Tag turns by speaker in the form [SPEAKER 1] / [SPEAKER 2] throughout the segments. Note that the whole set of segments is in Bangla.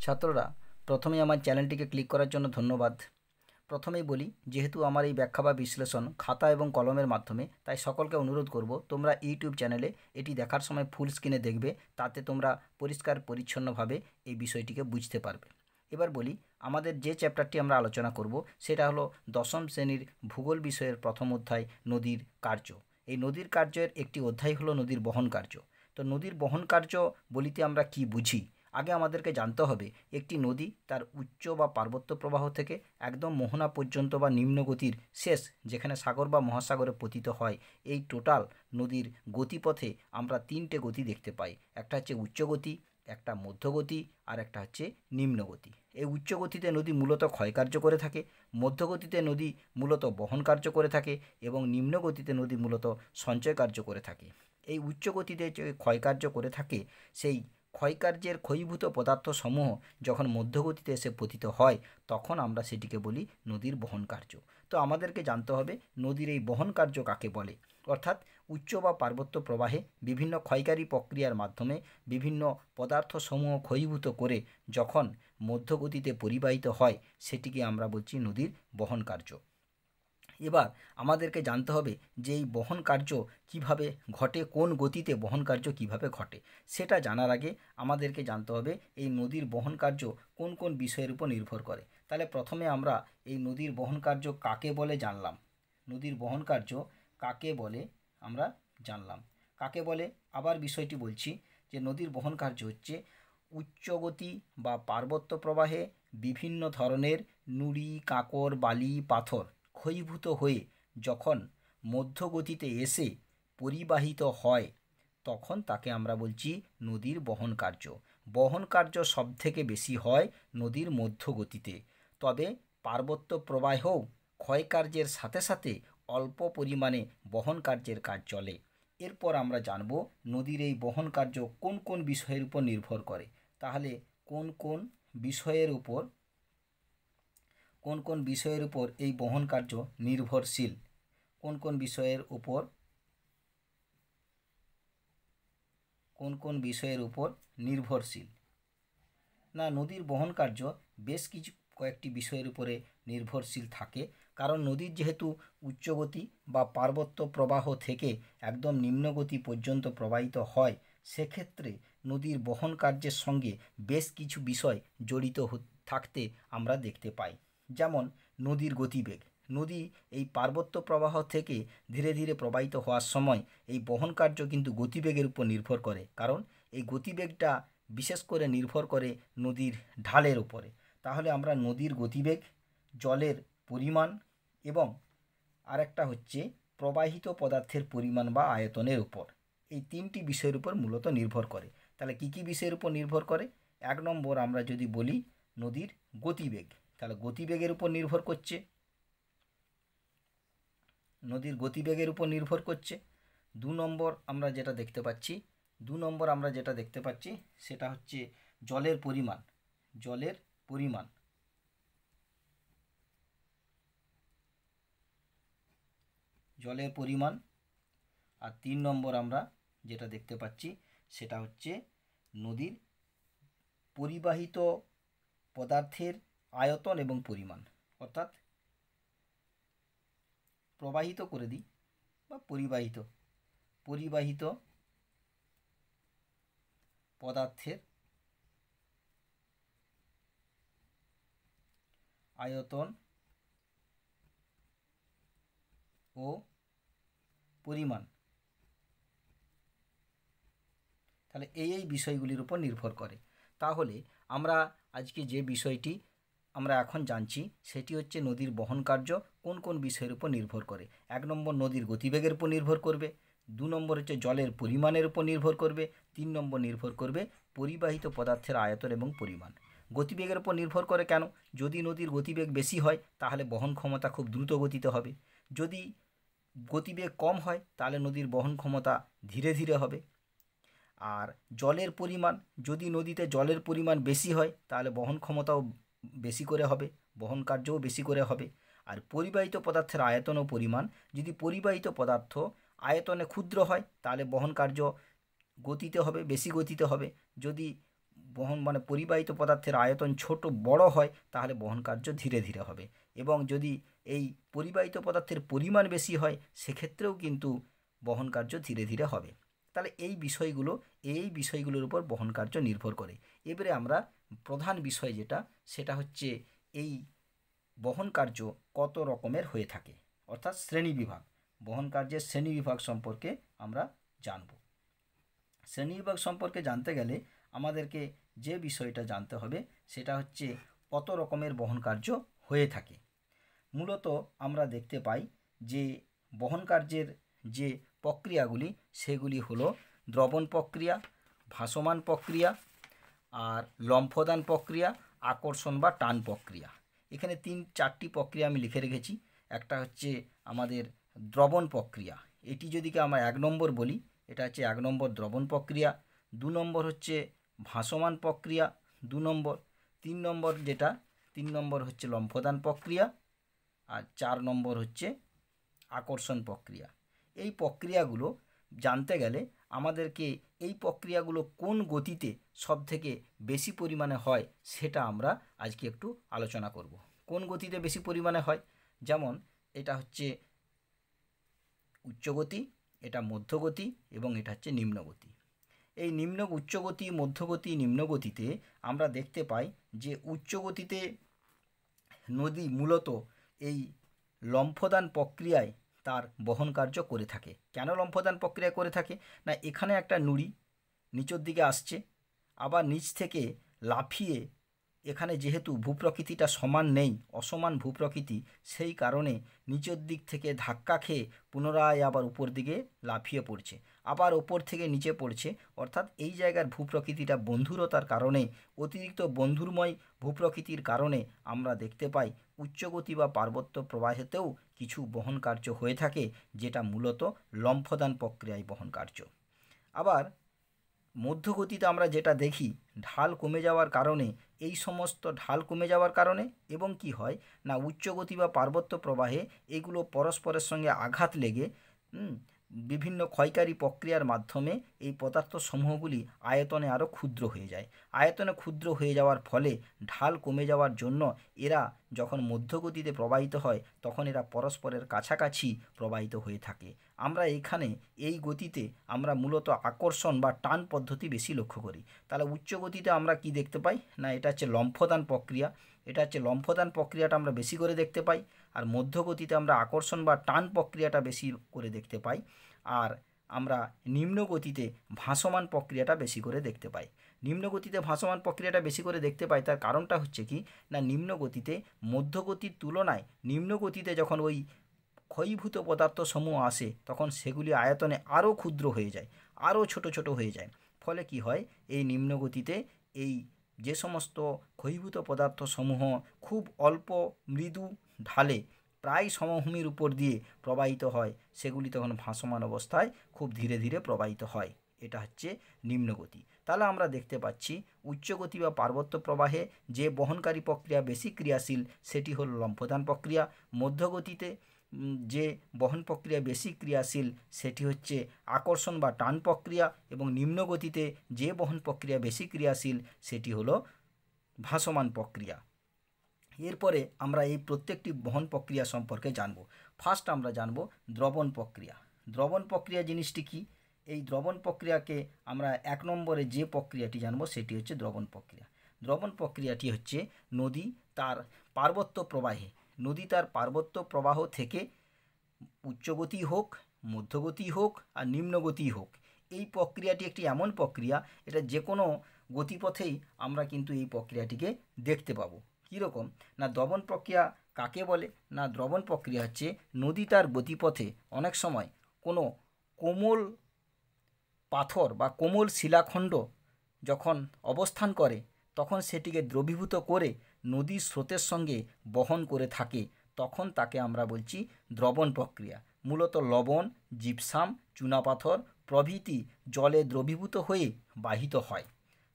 [SPEAKER 1] ছাত্ররা প্রথমেই আমার চ্যানেলটিকে ক্লিক করার জন্য ধন্যবাদ। প্রথমেই বলি, যেহেতু আমার এই ব্যাখ্যা বা বিশ্লেষণ খাতা এবং কলমের মাধ্যমে, তাই সকলকে অনুরোধ করব তোমরা ইউটিউব চ্যানেলে এটি দেখার সময় ফুল স্ক্রিনে দেখবে, তাতে তোমরা পরিষ্কার পরিচ্ছন্নভাবে এই বিষয়টিকে বুঝতে পারবে। এবার বলি, আমাদের যে চ্যাপ্টারটি আমরা আলোচনা করব সেটা হলো দশম শ্রেণীর ভূগোল বিষয়ের প্রথম অধ্যায় নদীর কার্য। এই নদীর কার্যের একটি অধ্যায় হলো নদীর বহন কার্য। তো নদীর বহন কার্য বলিতে আমরা কি বুঝি? আগে আমাদেরকে জানতে হবে একটি নদী তার উচ্চ বা পার্বত্য প্রবাহ থেকে একদম মোহনা পর্যন্ত বা নিম্নগতির শেষ, যেখানে সাগর বা মহাসাগরে পতিত হয়, এই টোটাল নদীর গতিপথে আমরা তিনটে গতি দেখতে পাই। একটা হচ্ছে উচ্চগতি, একটা মধ্যগতি, আর একটা হচ্ছে নিম্নগতি। এই উচ্চগতিতে নদী মূলত ক্ষয়কার্য করে থাকে, মধ্যগতিতে নদী মূলত বহন কার্য করে থাকে এবং নিম্নগতিতে নদী মূলত সঞ্চয় কার্য করে থাকে। এই উচ্চগতিতে যে ক্ষয়কার্য করে থাকে, সেই ক্ষয়কার্যের ক্ষয়ীভূত পদার্থসমূহ যখন মধ্যগতিতে এসে পতিত হয়, তখন আমরা সেটিকে বলি নদীর বহন কার্য। তো আমাদেরকে জানতে হবে নদীর এই বহন কার্য কাকে বলে, অর্থাৎ উচ্চ বা পার্বত্য প্রবাহে বিভিন্ন ক্ষয়কারী প্রক্রিয়ার মাধ্যমে বিভিন্ন পদার্থসমূহ ক্ষয়ীভূত করে যখন মধ্যগতিতে পরিবাহিত হয়, সেটিকে আমরা বলছি নদীর বহন কার্য। এবার আমাদেরকে জানতে হবে যে এই বহন কার্য কীভাবে ঘটে, কোন গতিতে বহন কার্য কীভাবে ঘটে। সেটা জানার আগে আমাদেরকে জানতে হবে এই নদীর বহন কার্য কোন কোন বিষয়ের উপর নির্ভর করে। তাহলে প্রথমে আমরা এই নদীর বহন কার্য কাকে বলে জানলাম। নদীর বহন কার্য কাকে বলে আমরা জানলাম। কাকে বলে আবার বিষয়টি বলছি, যে নদীর বহন কার্য হচ্ছে উচ্চগতি বা পার্বত্য প্রবাহে বিভিন্ন ধরনের নুড়ি, কাঁকর, বালি, পাথর ক্ষয়ীভূত হয়ে যখন মধ্যগতিতে এসে পরিবাহিত হয়, তখন তাকে আমরা বলছি নদীর বহন কার্য। বহন কার্য সবথেকে বেশি হয় নদীর মধ্যগতিতে, তবে পার্বত্য প্রবাহেও ক্ষয়কার্যের সাথে সাথে অল্প পরিমাণে বহন কার্যের কাজ চলে। এরপর আমরা জানব নদীর এই বহন কার্য কোন কোন বিষয়ের উপর নির্ভর করে। তাহলে কোন কোন বিষয়ের উপর এই বহন কার্য নির্ভরশীল? কোন কোন বিষয়ের উপর নির্ভরশীল? না, নদীর বহন কার্য বেশ কয়েকটি বিষয়ের উপরে নির্ভরশীল থাকে। কারণ নদীর যেহেতু উচ্চগতি বা পার্বত্য প্রবাহ থেকে একদম নিম্নগতি পর্যন্ত প্রবাহিত হয়, সেক্ষেত্রে নদীর বহন কার্যের সঙ্গে বেশ কিছু বিষয় জড়িত থাকতে আমরা দেখতে পাই। যেমন নদীর গতিবেগ। নদী এই পার্বত্য প্রবাহ থেকে ধীরে ধীরে প্রবাহিত হওয়ার সময় এই বহন কার্য কিন্তু গতিবেগের উপর নির্ভর করে, কারণ এই গতিবেগটা বিশেষ করে নির্ভর করে নদীর ঢালের উপরে। তাহলে আমরা নদীর গতিবেগ, জলের পরিমাণ এবং আরেকটা হচ্ছে প্রবাহিত পদার্থের পরিমাণ বা আয়তনের উপর, এই তিনটি বিষয়ের উপর মূলত নির্ভর করে। তাহলে কী কী বিষয়ের উপর নির্ভর করে? 1 নম্বর আমরা যদি বলি নদীর গতিবেগ, তাহলে গতিবেগের উপর নির্ভর করছে, নদীর গতিবেগের উপর নির্ভর করছে। 2 নম্বর আমরা যেটা দেখতে পাচ্ছি সেটা হচ্ছে জলের পরিমাণ। আর 3 নম্বর আমরা যেটা দেখতে পাচ্ছি সেটা হচ্ছে নদীর পরিবাহিত পদার্থের আয়তন এবং পরিমাণ, অর্থাৎ প্রবাহিত করে দিই বা পরিবাহিত পদার্থের আয়তন ও পরিমাণ। তাহলে এই বিষয়গুলির উপর নির্ভর করে। তাহলে আমরা আজকে যে বিষয়টি আমরা এখন জানছি সেটি হচ্ছে নদীর বহন কার্য কোন কোন বিষয়ের উপর নির্ভর করে। 1 নম্বর নদীর গতিবেগের উপর নির্ভর করবে, 2 নম্বর হচ্ছে জলের পরিমাণের উপর নির্ভর করবে, 3 নম্বর নির্ভর করবে পরিবাহিত পদার্থের আয়তন এবং পরিমাণ। গতিবেগের উপর নির্ভর করে কেন? যদি নদীর গতিবেগ বেশি হয় তাহলে বহন ক্ষমতা খুব দ্রুত গতিতে হবে, যদি গতিবেগ কম হয় তাহলে নদীর বহন ক্ষমতা ধীরে ধীরে হবে। আর জলের পরিমাণ, যদি নদীতে জলের পরিমাণ বেশি হয় তাহলে বহন ক্ষমতাও বেশি করে হবে, বহন কার্যও বেশি করে হবে। আর পরিবাহিত পদার্থের আয়তন ও পরিমাণ, যদি পরিবাহিত পদার্থ আয়তনে ক্ষুদ্র হয় তাহলে বহন কার্য গতিতে হবে, বেশি গতিতে হবে। যদি বহন মানে পরিবাহিত পদার্থের আয়তন ছোট বড় হয় তাহলে বহন কার্য ধীরে ধীরে হবে, এবং যদি এই পরিবাহিত পদার্থের পরিমাণ বেশি হয় সেক্ষেত্রেও কিন্তু বহন কার্য ধীরে ধীরে হবে। তাহলে এই বিষয়গুলোর উপর বহন কার্য নির্ভর করে। এবারে আমরা প্রধান বিষয় যেটা, সেটা হচ্ছে এই বহন কার্য কত রকমের হয়ে থাকে, অর্থাৎ শ্রেণীবিভাগ। বহন কার্যের শ্রেণীবিভাগ সম্পর্কে আমরা জানব। শ্রেণীবিভাগ সম্পর্কে জানতে গেলে আমাদেরকে যে বিষয়টা জানতে হবে সেটা হচ্ছে কত রকমের বহন কার্য হয়ে থাকে। মূলত আমরা দেখতে পাই যে বহন কার্যের যে প্রক্রিয়াগুলি সেগুলি হলো দ্রবণ প্রক্রিয়া, ভাসমান প্রক্রিয়া, আর লম্ফদান প্রক্রিয়া, আকর্ষণ বা টান প্রক্রিয়া। এখানে 3-4টি প্রক্রিয়া আমি লিখে রেখেছি। একটা হচ্ছে আমাদের দ্রবণ প্রক্রিয়া, এটি যদিকে আমরা 1 নম্বর বলি, এটা হচ্ছে 1 নম্বর দ্রবণ প্রক্রিয়া। 2 নম্বর হচ্ছে ভাসমান প্রক্রিয়া 2 নম্বর। 3 নম্বর হচ্ছে লম্ফদান প্রক্রিয়া, আর 4 নম্বর হচ্ছে আকর্ষণ প্রক্রিয়া। এই প্রক্রিয়াগুলো জানতে গেলে আমাদেরকে এই প্রক্রিয়াগুলো কোন গতিতে সবথেকে বেশি পরিমাণে হয় সেটা আমরা আজকে একটু আলোচনা করব। কোন গতিতে বেশি পরিমাণে হয়, যেমন এটা হচ্ছে উচ্চগতি, এটা মধ্যগতি এবং এটা হচ্ছে নিম্নগতি। এই উচ্চগতি, মধ্যগতি, নিম্নগতিতে আমরা দেখতে পাই যে উচ্চগতিতে নদী মূলত এই লম্ফদান প্রক্রিয়ায় তার বহন কার্য করে থাকে। কেন লম্ফদান প্রক্রিয়া করে থাকে? না, এখানে একটা নুড়ি নিচের দিকে আসছে, আবার নিচ থেকে লাফিয়ে এখানে যেহেতু ভূপ্রকৃতিটা সমান নেই, অসমান ভূপ্রকৃতি, সেই কারণে নিচের দিক থেকে ধাক্কা খেয়ে পুনরায় আবার উপর দিকে লাফিয়ে পড়ছে, আবার ওপর থেকে নিচে পড়ছে। অর্থাৎ এই জায়গার ভূপ্রকৃতিটা বন্ধুরতার কারণে, অতিরিক্ত বন্ধুরময় ভূপ্রকৃতির কারণে আমরা দেখতে পাই উচ্চগতি বা পার্বত্য প্রবাহেতেও কিছু বহন কার্য হয়ে থাকে, যেটা মূলত লম্ফদান প্রক্রিয়ায় বহন কার্য। আবার মধ্যগতিতে আমরা যেটা দেখি, ঢাল কমে যাওয়ার কারণে, এই সমস্ত ঢাল কমে যাওয়ার কারণে এবং কি হয় না, উচ্চগতি বা পার্বত্য প্রবাহে এগুলো পরস্পরের সঙ্গে আঘাত লেগে বিভিন্ন ক্ষয়কারী প্রক্রিয়ার মাধ্যমে এই পদার্থ সমূহগুলি আয়তনে আরও ক্ষুদ্র হয়ে যায়। আয়তনে ক্ষুদ্র হয়ে যাওয়ার ফলে ঢাল কমে যাওয়ার জন্য এরা যখন মধ্যগতিতে প্রবাহিত হয় তখন এরা পরস্পরের কাছাকাছি প্রবাহিত হয়ে থাকে। আমরা এখানে এই গতিতে আমরা মূলত আকর্ষণ বা টান পদ্ধতি বেশি লক্ষ্য করি। তাহলে উচ্চগতিতে আমরা কি দেখতে পাই না, এটা হচ্ছে লম্ফদান প্রক্রিয়া, লম্ফদান প্রক্রিয়াটা আমরা বেশি করে দেখতে পাই। আর মধ্যগতিতে আমরা আকর্ষণ বা টান প্রক্রিয়াটা বেশি করে দেখতে পাই। আর আমরা নিম্নগতিতে ভাসমান প্রক্রিয়াটা বেশি করে দেখতে পাই। নিম্নগতিতে ভাসমান প্রক্রিয়াটা বেশি করে দেখতে পাই, তার কারণটা হচ্ছে কি না, নিম্নগতিতে মধ্যগতির তুলনায় নিম্নগতিতে যখন ওই ক্ষয়ীভূত পদার্থ সমূহ আসে তখন সেগুলি আয়তনে আরও ক্ষুদ্র হয়ে যায়, আরও ছোট ছোট হয়ে যায়। ফলে কি হয়, এই নিম্নগতিতে এই যে সমস্ত ক্ষয়ীভূত পদার্থ সমূহ খুব অল্প মৃদু ঢালে প্রায় সমভূমির উপর দিয়ে প্রবাহিত হয়, সেগুলি তখন ভাসমান অবস্থায় খুব ধীরে ধীরে প্রবাহিত হয়। এটা হচ্ছে নিম্নগতি। তাহলে আমরা দেখতে পাচ্ছি উচ্চগতি বা পার্বত্য প্রবাহে যে বহনকারী প্রক্রিয়া বেশি ক্রিয়াশীল সেটি হল লম্ফদান প্রক্রিয়া। মধ্যগতিতে যে বহন প্রক্রিয়া বেশি ক্রিয়াশীল সেটি হচ্ছে আকর্ষণ বা টান প্রক্রিয়া, এবং নিম্নগতিতে যে বহন প্রক্রিয়া বেশি ক্রিয়াশীল সেটি হলো ভাসমান প্রক্রিয়া। এরপরে আমরা এই প্রত্যেকটি বহন প্রক্রিয়া সম্পর্কে জানব। ফার্স্ট আমরা জানব দ্রবণ প্রক্রিয়া। দ্রবণ প্রক্রিয়া জিনিসটি কি? এই দ্রবণ প্রক্রিয়াকে আমরা 1 নম্বরে যে প্রক্রিয়াটি জানব সেটি হচ্ছে দ্রবণ প্রক্রিয়া। দ্রবণ প্রক্রিয়াটি হচ্ছে নদী তার পার্বত্য প্রবাহ থেকে উচ্চগতি হোক, মধ্যগতি হোক আর নিম্নগতি হোক, এই প্রক্রিয়াটি একটি এমন প্রক্রিয়া, এটা যে কোনো গতিপথেই আমরা কিন্তু এই প্রক্রিয়াটিকে দেখতে পাবো। কীরকম না, দ্রবণ প্রক্রিয়া কাকে বলে না, দ্রবণ প্রক্রিয়া হচ্ছে নদী তার গতিপথে অনেক সময় কোনো কোমল পাথর বা কোমল শিলাখণ্ড যখন অবস্থান করে তখন সেটিকে দ্রবীভূত করে নদীর স্রোতের সঙ্গে বহন করে থাকে, তখন তাকে আমরা বলছি দ্রবণ প্রক্রিয়া। মূলত লবণ, জিপসাম, চুনাপাথর প্রভৃতি জলে দ্রবীভূত হয়ে বাহিত হয়।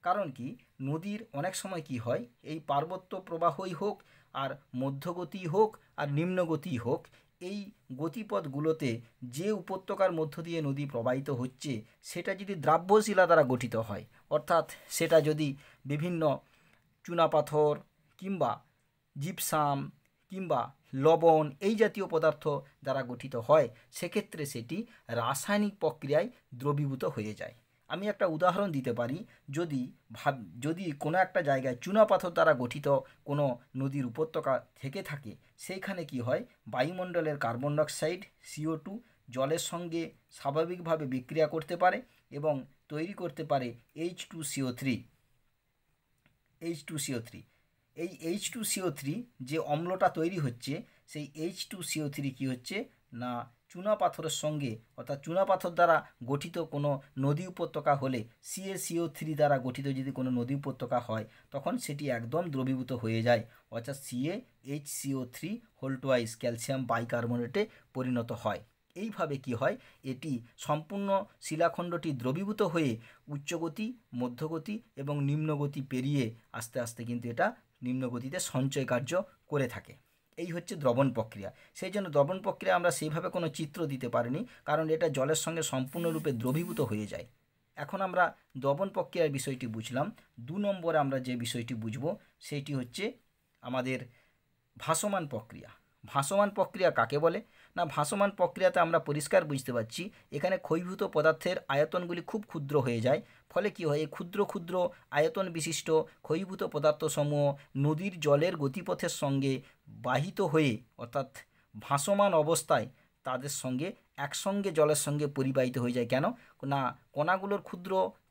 [SPEAKER 1] কারণ কি, নদীর অনেক সময় কি হয়, এই পার্বত্য প্রবাহই হোক আর মধ্যগতি হোক আর নিম্নগতি হোক, এই গতিপথগুলোতে যে উপত্যকার মধ্য দিয়ে নদী প্রবাহিত হচ্ছে সেটা যদি দ্রাব্যশিলা দ্বারা গঠিত হয়, অর্থাৎ সেটা যদি বিভিন্ন চুনাপাথর কিংবা জিপসাম কিংবা লবণ এই জাতীয় পদার্থ দ্বারা গঠিত হয়, সেক্ষেত্রে সেটি রাসায়নিক প্রক্রিয়ায় দ্রবীভূত হয়ে যায়। আমি একটা উদাহরণ দিতে পারি, যদি কোনো একটা জায়গায় চুনাপাথর দ্বারা গঠিত কোনো নদীর উপত্যকা থেকে থাকে, সেইখানে কি হয়, বায়ুমণ্ডলের কার্বন ডাইঅক্সাইড CO2 জলের সঙ্গে স্বাভাবিকভাবে বিক্রিয়া করতে পারে এবং তৈরি করতে পারে H2CO3। এই H2CO3 যে অম্লটা তৈরি হচ্ছে, সেই H2CO3 কি হচ্ছে না চুনাপাথরের সঙ্গে, অর্থাৎ চুনাপাথর দ্বারা গঠিত কোনো নদী উপত্যকা হলে CaCO3 দ্বারা গঠিত যদি কোনো নদী উপত্যকা হয়, তখন সেটি একদম দ্রবীভূত হয়ে যায়, অর্থাৎ CaHCO3 ক্যালসিয়াম বাইকার্বনেটে পরিণত হয়। এইভাবে কি হয়, এটি সম্পূর্ণ শিলাখণ্ডটি দ্রবীভূত হয়ে উচ্চগতি, মধ্যগতি এবং নিম্নগতি পেরিয়ে আস্তে আস্তে কিন্তু এটা নিম্নগতিতে সঞ্চয় কার্য করে থাকে। এই হচ্ছে দ্রবণ প্রক্রিয়া। সেই জন্য দ্রবণ প্রক্রিয়া আমরা সেইভাবে কোনো চিত্র দিতে পারিনি, কারণ এটা জলের সঙ্গে সম্পূর্ণরূপে দ্রবীভূত হয়ে যায়। এখন আমরা দ্রবণ প্রক্রিয়ার বিষয়টি বুঝলাম। 2 নম্বরে আমরা যে বিষয়টি বুঝব সেইটি হচ্ছে আমাদের ভাসমান প্রক্রিয়া। ভাসমান প্রক্রিয়া কাকে বলে? না, ভাসমান প্রক্রিয়াতে আমরা পরিষ্কার বুঝতে পারছি এখানে ক্ষয়ীভূত পদার্থের আয়তনগুলি খুব ক্ষুদ্র হয়ে যায়। ফলে কি হয়, এই ক্ষুদ্র ক্ষুদ্র আয়তন বিশিষ্ট ক্ষয়ীভূত পদার্থসমূহ নদীর জলের গতিপথের সঙ্গে বাহিত হয়ে, অর্থাৎ ভাসমান অবস্থায় তাদের সঙ্গে একসঙ্গে জলের সঙ্গে পরিবাহিত হয়ে যায়। কেন না,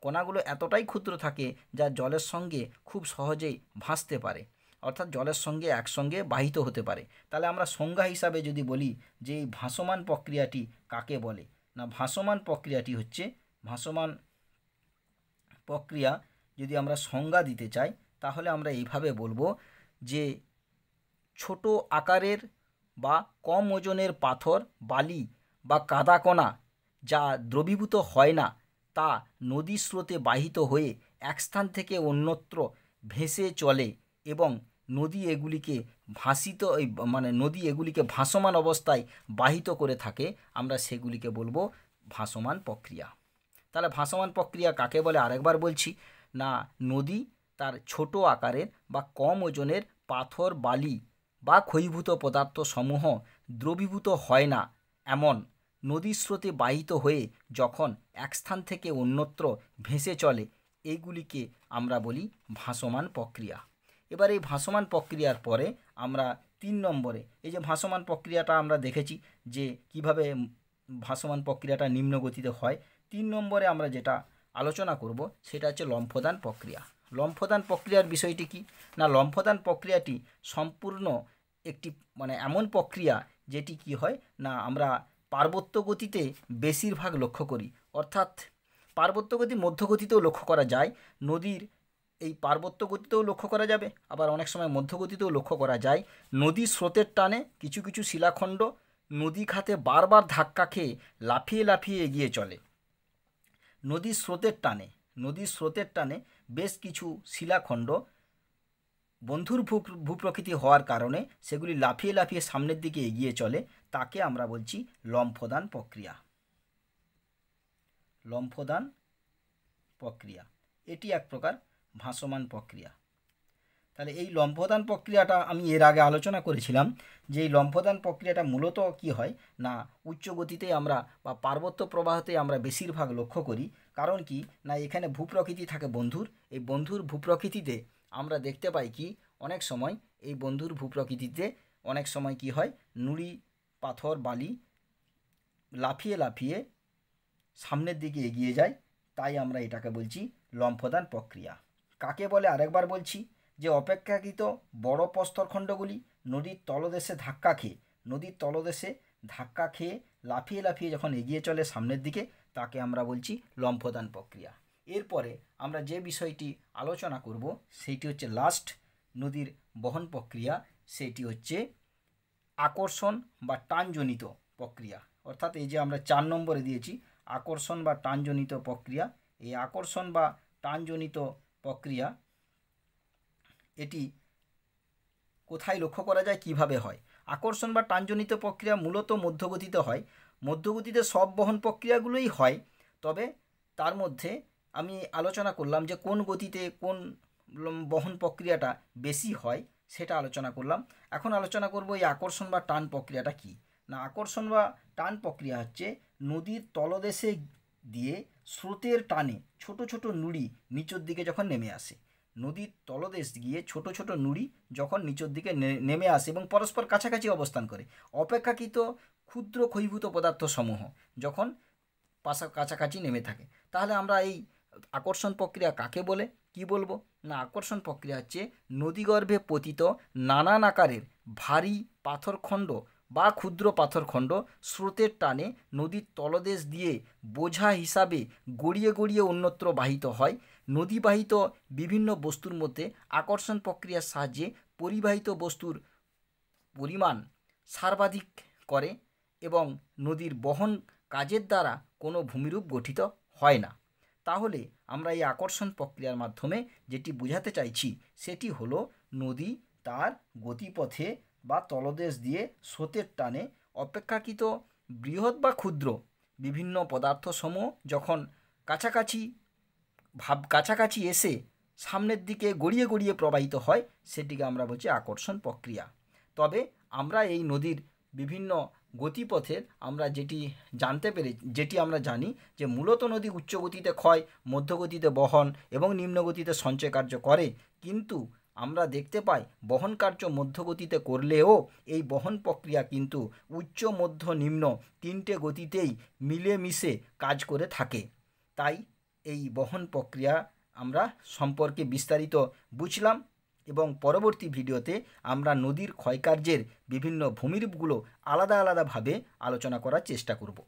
[SPEAKER 1] কণাগুলো এতটাই ক্ষুদ্র থাকে যা জলের সঙ্গে খুব সহজেই ভাসতে পারে, অর্থাৎ জলের সঙ্গে একসঙ্গে বাহিত হতে পারে। তাহলে আমরা সংজ্ঞা হিসাবে যদি বলি যে এই ভাসমান প্রক্রিয়াটি কাকে বলে, না ভাসমান প্রক্রিয়াটি হচ্ছে, ভাসমান প্রক্রিয়া যদি আমরা সংজ্ঞা দিতে চাই তাহলে আমরা এইভাবে বলবো যে ছোট আকারের বা কম ওজনের পাথর, বালি বা কাদাকণা যা দ্রবীভূত হয় না, তা নদীর স্রোতে বাহিত হয়ে এক স্থান থেকে অন্যত্র ভেসে চলে এবং নদী এগুলিকে ভাসমান অবস্থায় বাহিত করে থাকে, আমরা সেগুলিকে বলবো ভাসমান প্রক্রিয়া। তাহলে ভাসমান প্রক্রিয়া কাকে বলে আরেকবার বলছি, না নদী তার ছোট আকারের বা কম ওজনের পাথর, বালি বা ক্ষয়ীভূত পদার্থ সমূহ দ্রবীভূত হয় না এমন নদীর স্রোতে বাহিত হয়ে যখন এক স্থান থেকে অন্যত্র ভেসে চলে, এইগুলিকে আমরা বলি ভাসমান প্রক্রিয়া। এবার এই ভাসমান প্রক্রিয়ার পরে আমরা 3 নম্বরে, এই যে ভাসমান প্রক্রিয়াটা আমরা দেখেছি যে কিভাবে ভাসমান প্রক্রিয়াটা নিম্ন গতিতে হয়, 3 নম্বরে আমরা যেটা আলোচনা করব সেটা হচ্ছে লম্ফদান প্রক্রিয়া। লম্ফদান প্রক্রিয়ার বিষয়টি কি না, লম্ফদান প্রক্রিয়াটি সম্পূর্ণ একটি এমন প্রক্রিয়া যেটি কি হয় না আমরা পার্বত্য গতিতে বেশিরভাগ লক্ষ্য করি, অর্থাৎ পার্বত্য গতি মধ্যগতিতেও লক্ষ্য করা যায়, নদীর এই পার্বত্য গতিতেও লক্ষ্য করা যাবে, আবার অনেক সময় মধ্যগতিতেও লক্ষ্য করা যায়। নদীর স্রোতের টানে কিছু কিছু শিলাখণ্ড নদী খাতে বারবার ধাক্কা খেয়ে লাফিয়ে লাফিয়ে এগিয়ে চলে। নদীর স্রোতের টানে বেশ কিছু শিলাখণ্ড বন্ধুর ভূপ্রকৃতি হওয়ার কারণে সেগুলি লাফিয়ে লাফিয়ে সামনের দিকে এগিয়ে চলে, তাকে আমরা বলছি লম্ফদান প্রক্রিয়া। লম্ফদান প্রক্রিয়া এটি এক প্রকার ভাসমান প্রক্রিয়া। তাহলে এই লম্ফদান প্রক্রিয়াটা আমি এর আগে আলোচনা করেছিলাম যে এই লম্ফদান প্রক্রিয়াটা মূলত কি হয় না উচ্চ গতিতে আমরা বা পার্বত্য প্রবাহতে আমরা বেশিরভাগ লক্ষ্য করি। কারণ কি না এখানে ভূপ্রকৃতি থাকে বন্ধুর, এই বন্ধুর ভূপ্রকৃতিতে আমরা দেখতে পাই কি অনেক সময় এই বন্ধুর ভূপ্রকৃতিতে অনেক সময় কি হয়, নুড়ি পাথর বালি লাফিয়ে লাফিয়ে সামনের দিকে এগিয়ে যায়, তাই আমরা এটাকে বলছি লম্ফদান প্রক্রিয়া। কাকে বলে আরেকবার বলছি, যে অপেক্ষাকৃত বড় প্রস্তরখণ্ডগুলি নদীর তলদেশে ধাক্কা খেয়ে লাফিয়ে লাফিয়ে যখন এগিয়ে চলে সামনের দিকে, তাকে আমরা বলছি লম্ফদান প্রক্রিয়া। এরপরে আমরা যে বিষয়টি আলোচনা করব সেইটি হচ্ছে লাস্ট নদীর বহন প্রক্রিয়া, সেটি হচ্ছে আকর্ষণ বা টানজনিত প্রক্রিয়া। অর্থাৎ এই যে আমরা 4 নম্বরে দিয়েছি আকর্ষণ বা টানজনিত প্রক্রিয়া, এই আকর্ষণ বা টানজনিত প্রক্রিয়া এটি কোথায় লক্ষ্য করা যায়, কিভাবে হয়? আকর্ষণ বা টানজনিত প্রক্রিয়া মূলত মধ্যগতিতে হয়। মধ্যগতিতে সব বহন প্রক্রিয়াগুলোই হয়, তবে তার মধ্যে আমি আলোচনা করলাম যে কোন গতিতে কোন বহন প্রক্রিয়াটা বেশি হয়, সেটা আলোচনা করলাম। এখন আলোচনা করব এই আকর্ষণ বা টান প্রক্রিয়াটা কী। না, আকর্ষণ বা টান প্রক্রিয়া হচ্ছে নদীর তলদেশে দিয়ে স্রোতের টানে ছোট ছোট নুড়ি নিচের দিকে যখন নেমে আসে, নদীর তলদেশ গিয়ে ছোট ছোট নুড়ি যখন নিচের দিকে নেমে আসে এবং পরস্পর কাছাকাছি অবস্থান করে, অপেক্ষাকৃত ক্ষুদ্র ক্ষয়ীভূত পদার্থ সমূহ যখন কাছাকাছি নেমে থাকে, তাহলে আমরা এই আকর্ষণ প্রক্রিয়া কাকে বলে কি বলবো? না, আকর্ষণ প্রক্রিয়া হচ্ছে নদীগর্ভে পতিত নানান আকারের ভারী পাথরখণ্ড বা ক্ষুদ্র পাথরখণ্ড স্রোতের টানে নদীর তলদেশ দিয়ে বোঝা হিসাবে গড়িয়ে গড়িয়ে অন্যত্র বাহিত হয়। নদীবাহিত বিভিন্ন বস্তুর মধ্যে আকর্ষণ প্রক্রিয়ার সাহায্যে পরিবাহিত বস্তুর পরিমাণ সর্বাধিক করে এবং নদীর বহন কাজের দ্বারা কোনো ভূমিরূপ গঠিত হয় না। তাহলে আমরা এই আকর্ষণ প্রক্রিয়ার মাধ্যমে যেটি বোঝাতে চাইছি সেটি হলো নদী তার গতিপথে বা তলদেশ দিয়ে স্রোতের টানে অপেক্ষাকৃত বৃহৎ বা ক্ষুদ্র বিভিন্ন পদার্থসমূহ যখন কাছাকাছি এসে সামনের দিকে গড়িয়ে গড়িয়ে প্রবাহিত হয়, সেটিকে আমরা বলছি আকর্ষণ প্রক্রিয়া। তবে আমরা এই নদীর বিভিন্ন গতিপথের আমরা যেটি আমরা জানি যে মূলত নদী উচ্চ গতিতে ক্ষয়, মধ্যগতিতে বহন এবং নিম্নগতিতে সঞ্চয় কার্য করে, কিন্তু আমরা দেখতে পাই বহন কার্য মধ্যগতিতে করলেও এই বহন প্রক্রিয়া কিন্তু উচ্চ মধ্য নিম্ন তিনটে গতিতেই মিলেমিশে কাজ করে থাকে। তাই এই বহন প্রক্রিয়া আমরা সম্পর্কে বিস্তারিত বুঝলাম এবং পরবর্তী ভিডিওতে আমরা নদীর ক্ষয়কার্যের বিভিন্ন ভূমিরূপগুলো আলাদা আলাদাভাবে আলোচনা করার চেষ্টা করব।